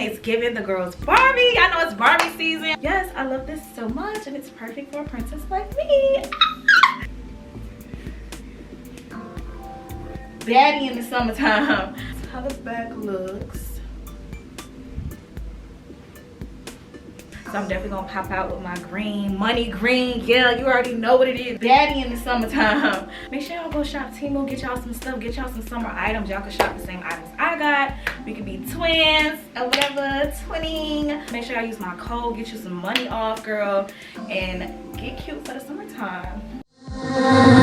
it's giving the girls Barbie. I know it's Barbie season. Yes, I love this so much, and it's perfect for a princess like me. Baddie in the summertime. That's how the back looks. So I'm definitely gonna pop out with my green, money green. Yeah, you already know what it is. Baddie in the summertime. Make sure y'all go shop Temu, get y'all some stuff, get y'all some summer items. Y'all can shop the same items I got. We could be twins or whatever, twinning. Make sure y'all use my code, get you some money off, girl, and get cute for the summertime.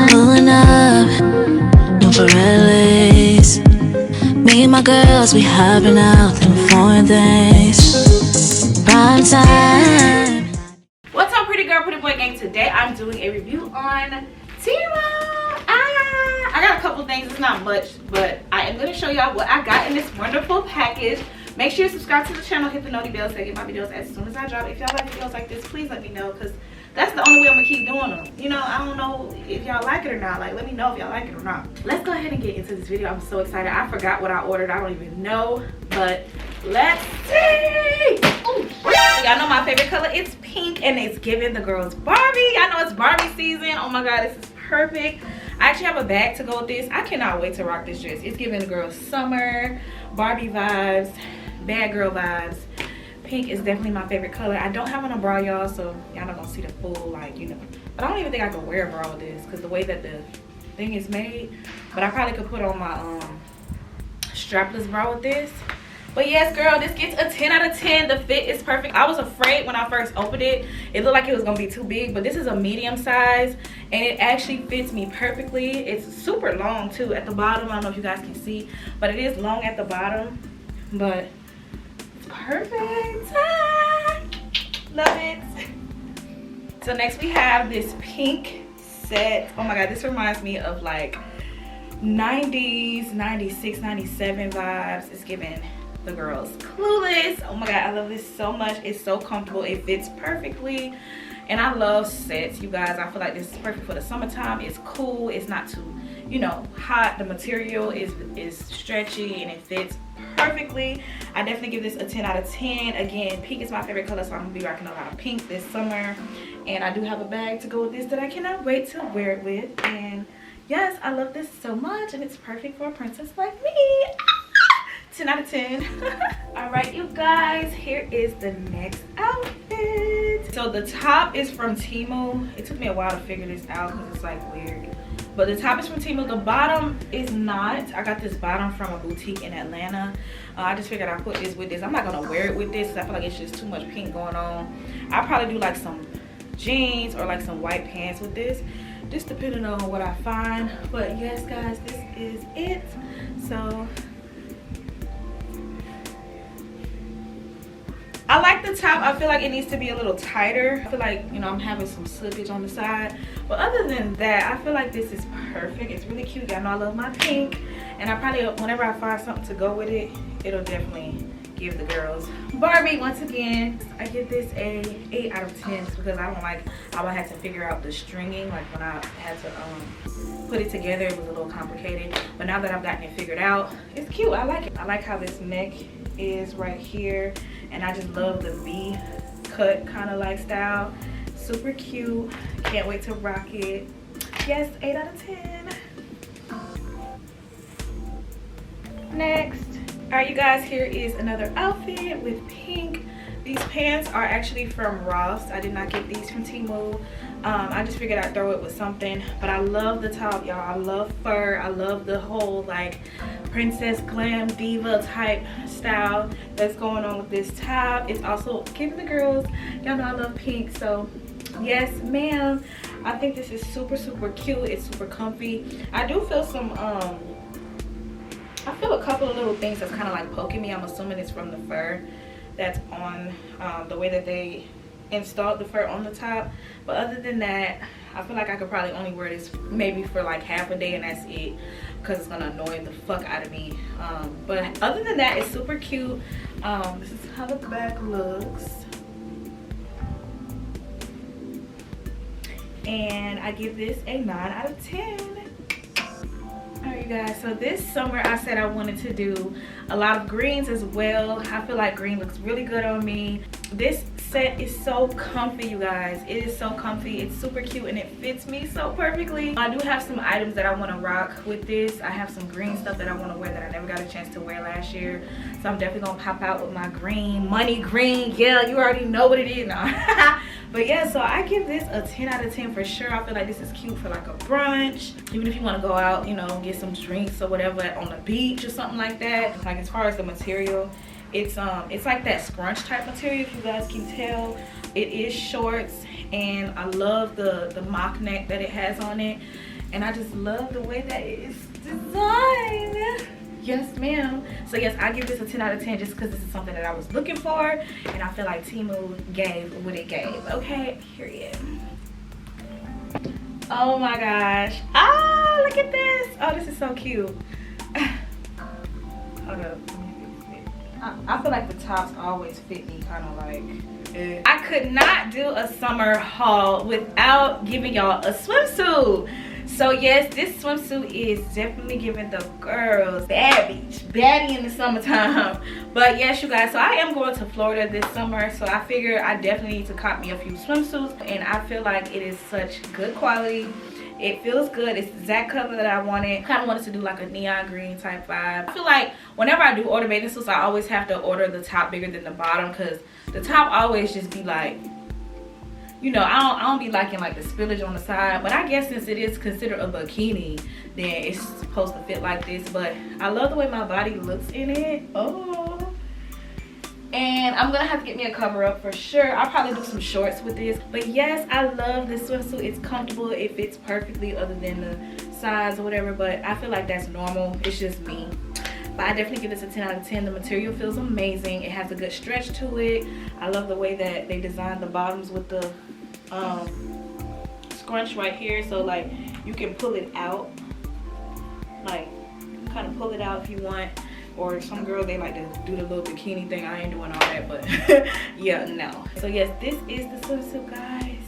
Pulling up, no Pirellis. Me and my girls, we hopping out in foreign things. Prime time. What's up, pretty girl, pretty boy gang? Today I'm doing a review on Temu. I got a couple things. It's not much, but I am going to show y'all what I got in this wonderful package. Make sure you subscribe to the channel, hit the noti bell so you get my videos as soon as I drop. If y'all like videos like this, please let me know, because that's the only way I'm gonna keep doing them. You know, I don't know if y'all like it or not. Like, let me know if y'all like it or not. Let's go ahead and get into this video. I'm so excited. I forgot what I ordered. I don't even know, but let's see. Y'all know my favorite color is pink, and it's giving the girls Barbie. I know it's Barbie season. Oh my god, this is perfect. I actually have a bag to go with this. I cannot wait to rock this dress. It's giving the girls summer, Barbie vibes, bad girl vibes. Pink is definitely my favorite color. I don't have on a bra, y'all, so y'all not gonna see the full, like, you know. But I don't even think I can wear a bra with this because the way that the thing is made. But I probably could put on my strapless bra with this. But yes, girl, this gets a 10 out of 10. The fit is perfect. I was afraid when I first opened it. It looked like it was gonna be too big, but this is a medium size, and it actually fits me perfectly. It's super long too at the bottom. I don't know if you guys can see, but it is long at the bottom. But perfect. Love it. So next we have this pink set. Oh my god, this reminds me of like 90s, 96, 97 vibes. It's giving the girls Clueless. Oh my god, I love this so much. It's so comfortable. It fits perfectly, and I love sets, you guys. I feel like this is perfect for the summertime. It's cool. It's not too, you know, hot. The material is stretchy, and it fits perfectly. I definitely give this a 10 out of 10. Again, pink is my favorite color, so I'm gonna be rocking a lot of pink this summer. And I do have a bag to go with this that I cannot wait to wear it with. And yes, I love this so much, and it's perfect for a princess like me. 10 out of 10. All right, you guys, here is the next outfit. So the top is from Temu. It took me a while to figure this out because it's like weird. But the top is from Temu. The bottom is not. I got this bottom from a boutique in Atlanta. I just figured I'd put this with this. I'm not gonna wear it with this because I feel like it's just too much pink going on. I'll probably do like some jeans or like some white pants with this, just depending on what I find. But yes, guys, this is it. So I like the top. I feel like it needs to be a little tighter. I feel like, you know, I'm having some slippage on the side. But other than that, I feel like this is perfect. It's really cute. Y'all know I love my pink. And I probably, whenever I find something to go with it, it'll definitely give the girls Barbie. Once again, I give this a 8 out of 10 because I don't like how I had to figure out the stringing. Like when I had to put it together, it was a little complicated. But now that I've gotten it figured out, it's cute. I like it. I like how this neck is right here, and I just love the V cut kind of like style. Super cute. Can't wait to rock it. Yes, 8 out of 10. Next, all right, you guys, here is another outfit with pink. These pants are actually from Ross. I did not get these from Temu. I just figured I'd throw it with something, but I love the top, y'all. I love fur. I love the whole like princess glam diva type style that's going on with this top. It's also giving the girls, y'all know I love pink, so yes ma'am. I think this is super cute. It's super comfy. I do feel some I feel a couple of little things that's kind of like poking me. I'm assuming it's from the fur that's on the way that they installed the fur on the top. But other than that, I feel like I could probably only wear this maybe for like half a day, and that's it, because it's gonna annoy the fuck out of me. But other than that, it's super cute. This is how the back looks, and I give this a 9 out of 10. Alright, you guys, so this summer I said I wanted to do a lot of greens as well. I feel like green looks really good on me. This set is so comfy, you guys. It is so comfy. It's super cute and it fits me so perfectly. I do have some items that I want to rock with this. I have some green stuff that I want to wear that I never got a chance to wear last year, so I'm definitely gonna pop out with my green, money green. Yeah, you already know what it is now. But yeah, so I give this a 10 out of 10 for sure. I feel like this is cute for like a brunch, even if you want to go out, you know, get some drinks or whatever on the beach or something like that. Like, as far as the material, it's like that scrunch type material, if you guys can tell. It is shorts, and I love the mock neck that it has on it, and I just love the way that it is designed. Yes, ma'am. So yes, I give this a 10 out of 10 just because this is something that I was looking for, and I feel like Temu gave what it gave. Okay, period. Oh my gosh. Ah, look at this. Oh, this is so cute. Hold up. I feel like the tops always fit me kind of like. I could not do a summer haul without giving y'all a swimsuit. So yes, this swimsuit is definitely giving the girls baddie in the summertime. But yes, you guys, so I am going to Florida this summer, so I figured I definitely need to cop me a few swimsuits, and I feel like it is such good quality. It feels good. It's the exact color that I wanted. Kind of wanted to do like a neon green type vibe. I feel like whenever I do order bathing suits, I always have to order the top bigger than the bottom, because the top always just be like, you know, I don't be liking like the spillage on the side. But I guess since it is considered a bikini, then it's supposed to fit like this. But I love the way my body looks in it. Oh. And I'm gonna have to get me a cover up for sure. I'll probably do some shorts with this. But yes, I love this swimsuit. It's comfortable. It fits perfectly, other than the size or whatever. But I feel like that's normal. It's just me. But I definitely give this a 10 out of 10. The material feels amazing. It has a good stretch to it. I love the way that they designed the bottoms with the scrunch right here. So like you can pull it out. Like, you can kind of pull it out if you want. Or some girls, they like to do the little bikini thing. I ain't doing all that, but yeah, no. So yes, this is the swimsuit, guys.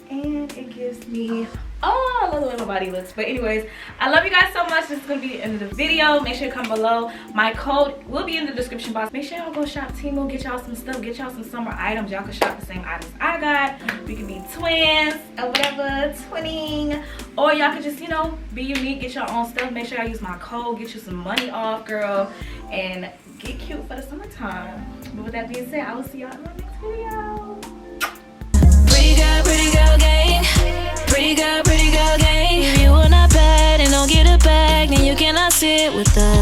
And it gives me, oh, I love the way my body looks. But anyways, I love you guys so much. This is gonna be the end of the video. Make sure you comment below. My code will be in the description box. Make sure y'all go shop Temu, get y'all some stuff, get y'all some summer items. Y'all can shop the same items I got. We can be twins or whatever, twinning. Or y'all can just, you know, be unique, get your own stuff. Make sure y'all use my code, get you some money off, girl, and get cute for the summertime. But with that being said, I will see y'all in my next video. Pretty girl gang. Pretty girl gang. If you are not bad and don't get it back, then you cannot sit with us.